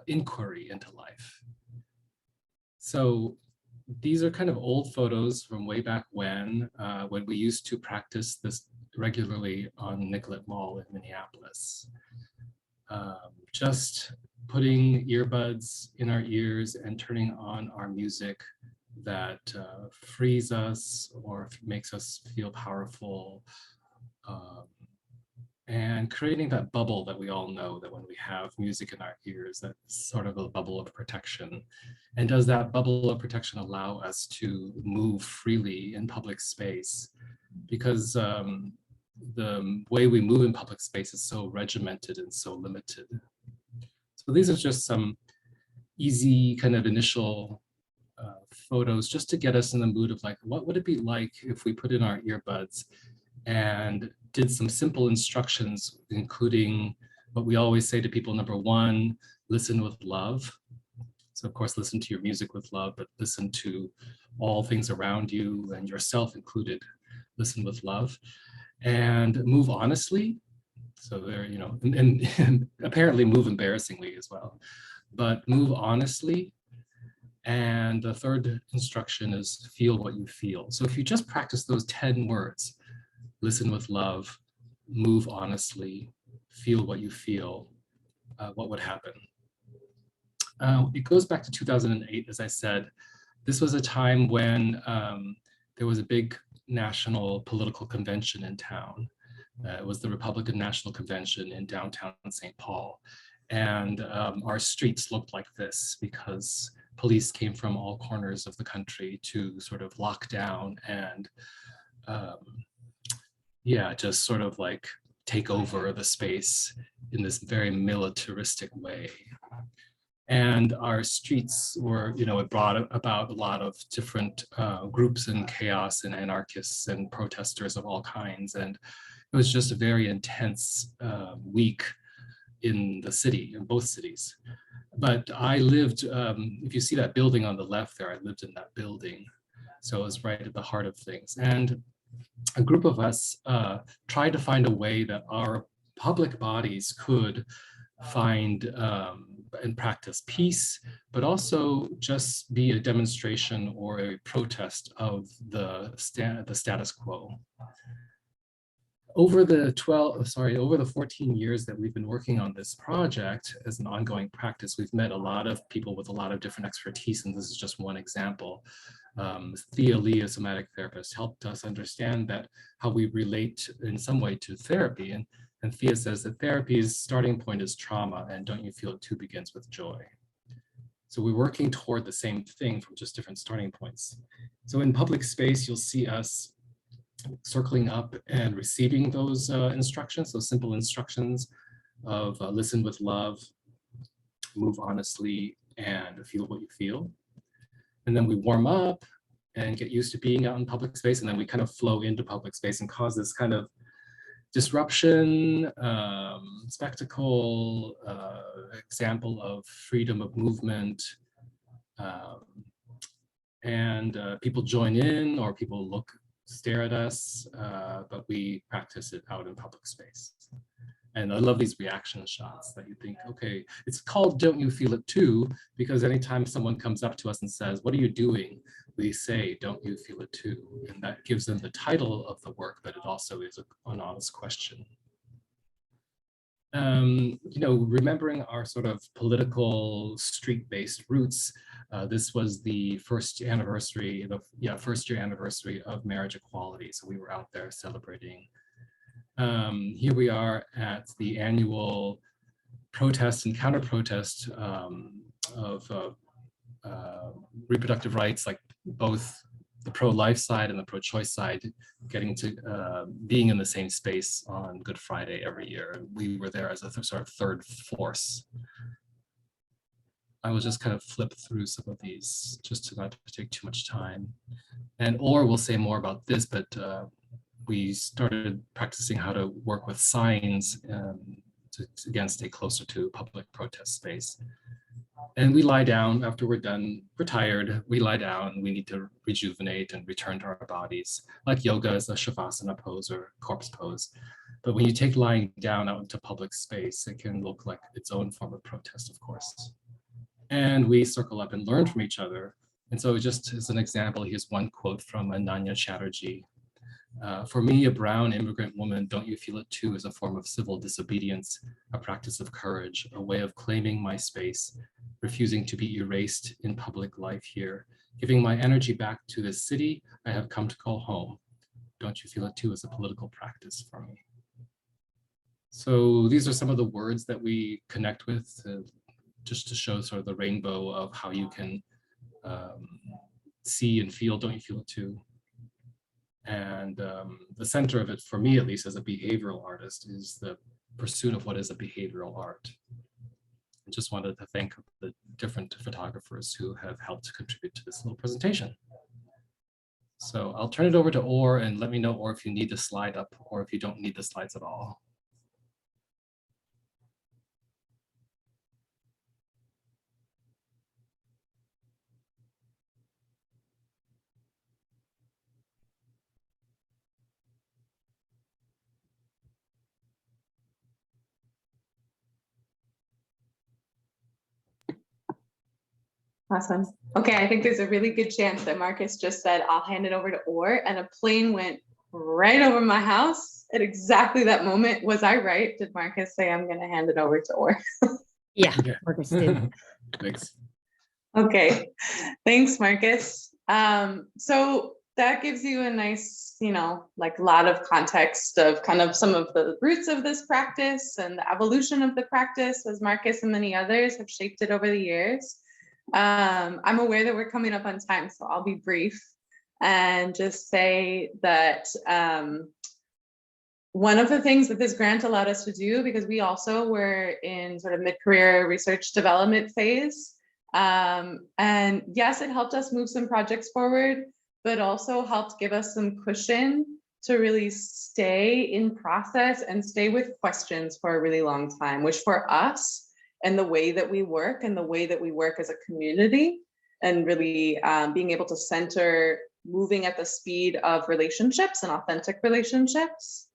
inquiry into life. So these are kind of old photos from way back when we used to practice this regularly on Nicollet Mall in Minneapolis. Just putting earbuds in our ears and turning on our music that frees us or makes us feel powerful, and creating that bubble that we all know, that when we have music in our ears, that's sort of a bubble of protection. And does that bubble of protection allow us to move freely in public space? Because the way we move in public space is so regimented and so limited. So these are just some easy kind of initial photos just to get us in the mood of like, what would it be like if we put in our earbuds and did some simple instructions, including what we always say to people. Number one, listen with love. So of course, listen to your music with love, but listen to all things around you and yourself included. Listen with love and move honestly. So there, and apparently move embarrassingly as well. but move honestly. And the third instruction is feel what you feel. So if you just practice those 10 words, listen with love, move honestly, feel what you feel, what would happen? It goes back to 2008, as I said. This was a time when there was a big national political convention in town. It was the Republican National Convention in downtown St. Paul. And our streets looked like this because police came from all corners of the country to sort of lock down and yeah, just sort of like take over the space in this very militaristic way. And our streets were, you know, it brought about a lot of different groups and chaos and anarchists and protesters of all kinds. And it was just a very intense week in the city, in both cities. But I lived, if you see that building on the left there, I lived in that building. So it was right at the heart of things. And a group of us tried to find a way that our public bodies could find and practice peace, but also just be a demonstration or a protest of the status quo. Over the 14 years that we've been working on this project as an ongoing practice, we've met a lot of people with a lot of different expertise, and this is just one example. Thea Lee, a somatic therapist, helped us understand that how we relate in some way to therapy. And Thea says that therapy's starting point is trauma, and don't you feel it too begins with joy. So we're working toward the same thing from just different starting points. So in public space, you'll see us circling up and receiving those instructions, those simple instructions of listen with love, move honestly, and feel what you feel. And then we warm up and get used to being out in public space, and then we kind of flow into public space and cause this kind of disruption, spectacle, example of freedom of movement, and people join in or people stare at us, but we practice it out in public space. And I love these reaction shots that you think, okay, it's called Don't You Feel It Too, because anytime someone comes up to us and says, what are you doing? We say, don't you feel it too? And that gives them the title of the work, but it also is an honest question. You know, remembering our sort of political street-based roots, this was the first year anniversary of marriage equality. So we were out there celebrating. Here we are at the annual protest and counter-protest of reproductive rights, like both the pro-life side and the pro-choice side getting to being in the same space on Good Friday every year. We were there as a sort of third force. I will just kind of flip through some of these just to not take too much time. And Or will say more about this, but we started practicing how to work with signs to again stay closer to public protest space. And we lie down after we're done, we're tired, we lie down, we need to rejuvenate and return to our bodies. Like yoga is a shavasana pose or corpse pose. But when you take lying down out into public space, it can look like its own form of protest, of course. And we circle up and learn from each other. And so just as an example, here's one quote from Ananya Chatterjee. For me, a brown immigrant woman, don't you feel it too, is a form of civil disobedience, a practice of courage, a way of claiming my space, refusing to be erased in public life here, giving my energy back to this city I have come to call home. Don't you feel it too as a political practice for me? So these are some of the words that we connect with just to show sort of the rainbow of how you can see and feel, don't you feel it too? And the center of it, for me at least as a behavioral artist, is the pursuit of what is a behavioral art. I just wanted to thank the different photographers who have helped contribute to this little presentation. So I'll turn it over to Or and let me know, Or, if you need the slide up or if you don't need the slides at all. Awesome. Okay, I think there's a really good chance that Marcus just said, I'll hand it over to Orr, and a plane went right over my house at exactly that moment. Was I right? Did Marcus say I'm going to hand it over to Orr? Yeah, Yeah. Marcus did. Thanks. Okay, thanks, Marcus. So that gives you a nice, like lot of context of kind of some of the roots of this practice and the evolution of the practice as Marcus and many others have shaped it over the years. I'm aware that we're coming up on time, so I'll be brief and just say that one of the things that this grant allowed us to do, because we also were in sort of mid-career research development phase, and yes, it helped us move some projects forward, but also helped give us some cushion to really stay in process and stay with questions for a really long time, which for us and the way that we work and the way that we work as a community and really being able to center moving at the speed of relationships and authentic relationships,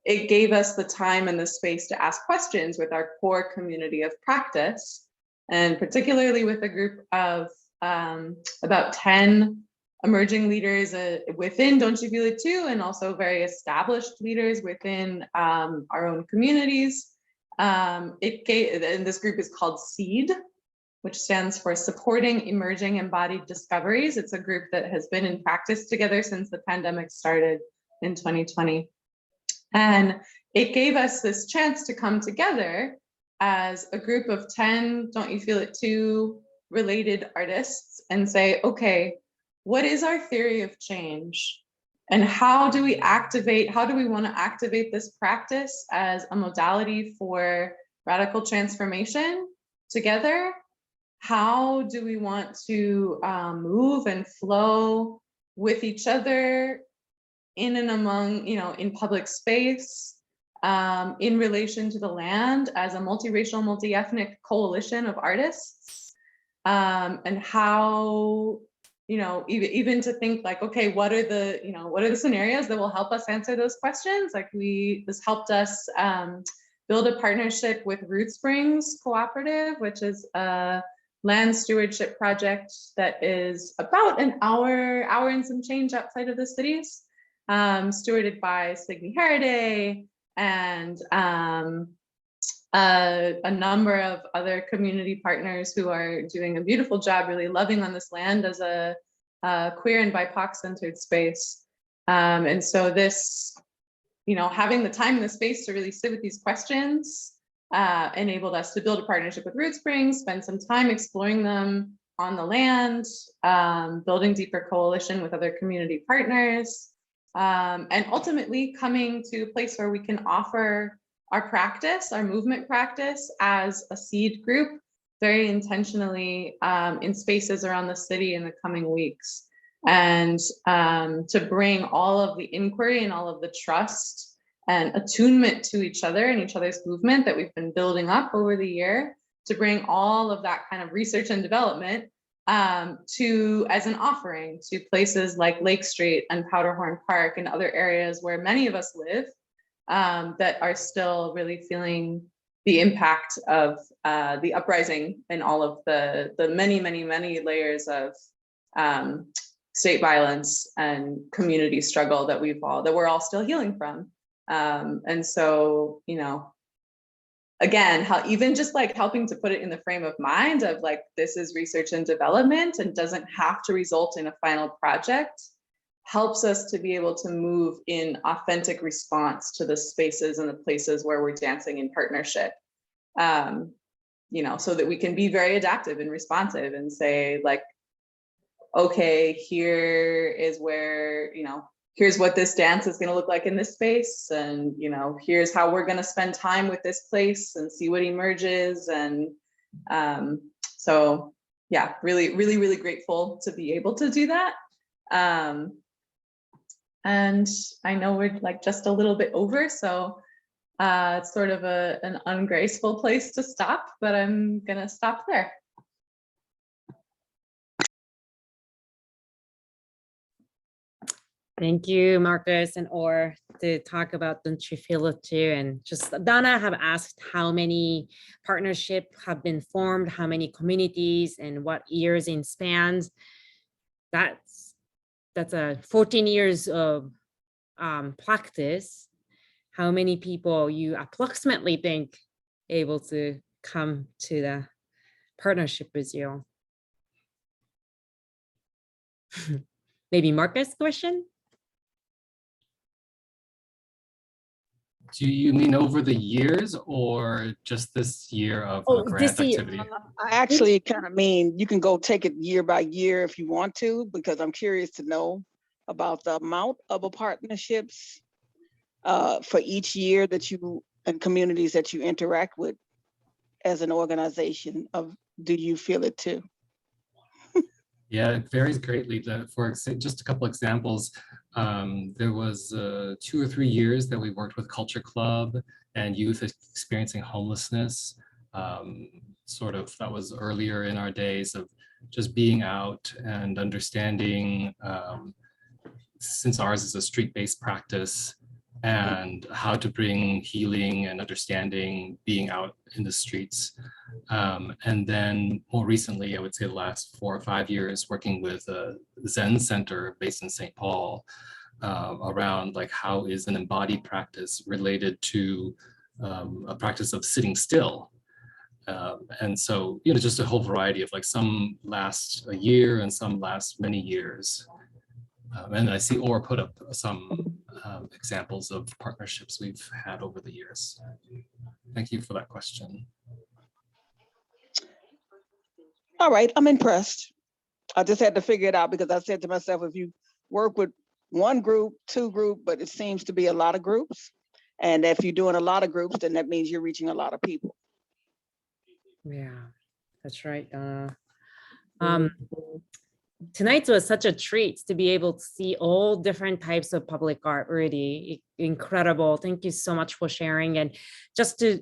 it gave us the time and the space to ask questions with our core community of practice, and particularly with a group of about 10 emerging leaders within Don't You Feel It Too, and also very established leaders within our own communities. And this group is called SEED, which stands for Supporting Emerging Embodied Discoveries. It's a group that has been in practice together since the pandemic started in 2020. And it gave us this chance to come together as a group of 10 Don't You Feel It Too related artists and say, okay, what is our theory of change? And how do we want to activate this practice as a modality for radical transformation together? How do we want to move and flow with each other in and among, in public space, in relation to the land as a multiracial, multi-ethnic coalition of artists? And how, even to think like, okay, what are the scenarios that will help us answer those questions? Like this helped us build a partnership with Root Springs Cooperative, which is a land stewardship project that is about an hour and some change outside of the cities, stewarded by Signe Haraday and a number of other community partners who are doing a beautiful job really loving on this land as a queer and BIPOC centered space. And so this, having the time and the space to really sit with these questions enabled us to build a partnership with Root Springs, spend some time exploring them on the land, building deeper coalition with other community partners, and ultimately coming to a place where we can offer our practice, our movement practice as a seed group very intentionally in spaces around the city in the coming weeks. And to bring all of the inquiry and all of the trust and attunement to each other and each other's movement that we've been building up over the year, to bring all of that kind of research and development as an offering to places like Lake Street and Powderhorn Park and other areas where many of us live, that are still really feeling the impact of the uprising and all of the many layers of state violence and community struggle that we're all still healing from. And so, again, how even just like helping to put it in the frame of mind of like, this is research and development and doesn't have to result in a final project, helps us to be able to move in authentic response to the spaces and the places where we're dancing in partnership, so that we can be very adaptive and responsive and say like, okay, here is where, here's what this dance is going to look like in this space. And, here's how we're going to spend time with this place and see what emerges. And so, yeah, really grateful to be able to do that. And I know we're like just a little bit over, so it's sort of an ungraceful place to stop, but I'm gonna stop there. Thank you, Marcus and Or, to talk about Don't You Feel It Too. And just Donna have asked how many partnerships have been formed, how many communities, and what years in spans. That's a 14 years of practice. How many people you approximately think able to come to the partnership with you? Maybe Marcus question? Do you mean over the years or just this year of grant this year. activity? I actually kind of mean you can go take it year by year if you want to, because I'm curious to know about the amount of partnerships for each year that you and communities that you interact with as an organization. Do you feel it too? Yeah, it varies greatly. For just a couple examples, there was 2 or 3 years that we worked with Culture Club and youth experiencing homelessness. That was earlier in our days of just being out and understanding, since ours is a street-based practice, and how to bring healing and understanding being out in the streets. And then more recently, I would say the last 4 or 5 years, working with a Zen center based in St. Paul around like how is an embodied practice related to a practice of sitting still. And so, just a whole variety of like some last a year and some last many years. And I see Or put up some examples of partnerships we've had over the years. Thank you for that question. All right, I'm impressed. I just had to figure it out because I said to myself, if you work with one group, 2 groups, but it seems to be a lot of groups. And if you're doing a lot of groups, then that means you're reaching a lot of people. Yeah, that's right. Tonight was such a treat to be able to see all different types of public art. Really incredible. Thank you so much for sharing. And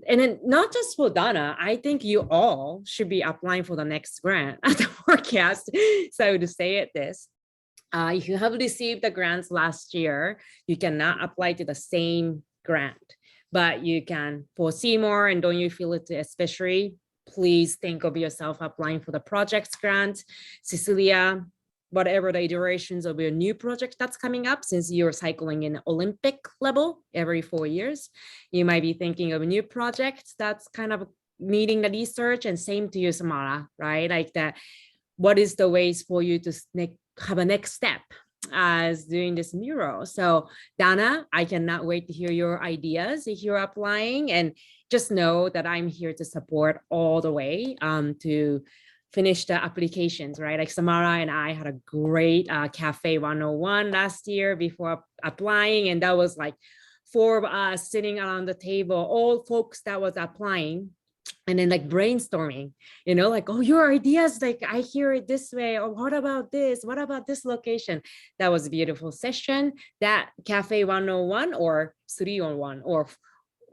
then not just for Donna, I think you all should be applying for the next grant at the forecast. So to say it this, if you have received the grants last year, you cannot apply to the same grant, but you can for Seymour and Don't You Feel It especially. Please think of yourself applying for the projects grant. Cecilia, whatever the iterations of your new project that's coming up, since you're cycling in Olympic level every 4 years, you might be thinking of a new project that's kind of needing the research. And same to you, Zamara, right? Like that, what is the ways for you to have a next step as doing this mural? So Donna, I cannot wait to hear your ideas if you're applying, and just know that I'm here to support all the way to finish the applications, right? Like Zamara and I had a great Cafe 101 last year before applying, and that was like 4 of us sitting around the table, all folks that was applying, and then like brainstorming, like, oh, your ideas, like I hear it this way, or what about this? What about this location? That was a beautiful session. That Cafe 101 or 3-on-1 or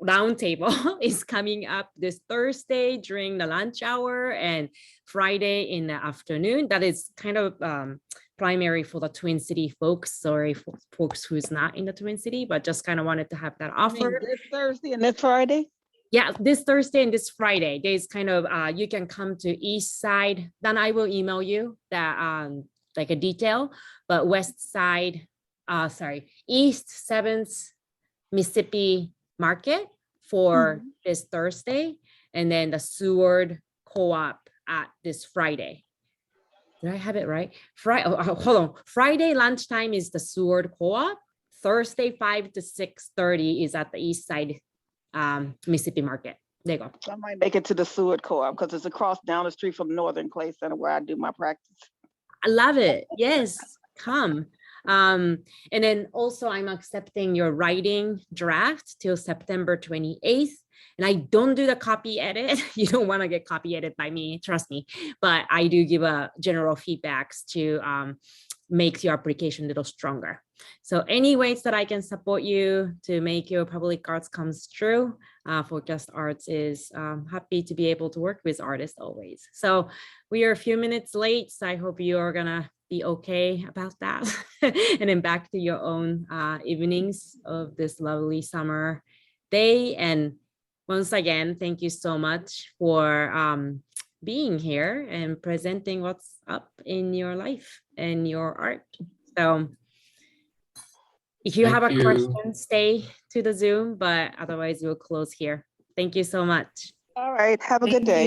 roundtable is coming up this Thursday during the lunch hour and Friday in the afternoon. That is kind of primary for the Twin City folks. Sorry for folks who's not in the Twin City, but just kind of wanted to have that offer. This Thursday and this Friday? Yeah, this Thursday and this Friday. There's kind of, you can come to East Side. Then I will email you that like a detail, but West Side, East 7th Mississippi Market for this Thursday, and then the Seward Co-op at this Friday. Did I have it right? Hold on. Friday lunchtime is the Seward Co-op. Thursday 5 to 6:30 is at the East Side Mississippi Market. There you go. I might make it to the Seward Co-op because it's across down the street from Northern Clay Center where I do my practice. I love it. Yes, come. And then also I'm accepting your writing draft till September 28th. And I don't do the copy edit. You don't want to get copy edited by me, trust me. But I do give a general feedbacks to make your application a little stronger. So any ways that I can support you to make your public arts comes true for Just Arts is happy to be able to work with artists always. So we are a few minutes late, so I hope you are gonna be okay about that. And then back to your own evenings of this lovely summer day. And once again, thank you so much for being here and presenting what's up in your life and your art. So if you have a Thank you. question, stay to the Zoom, but otherwise we'll close here. Thank you so much. All right, have a good day.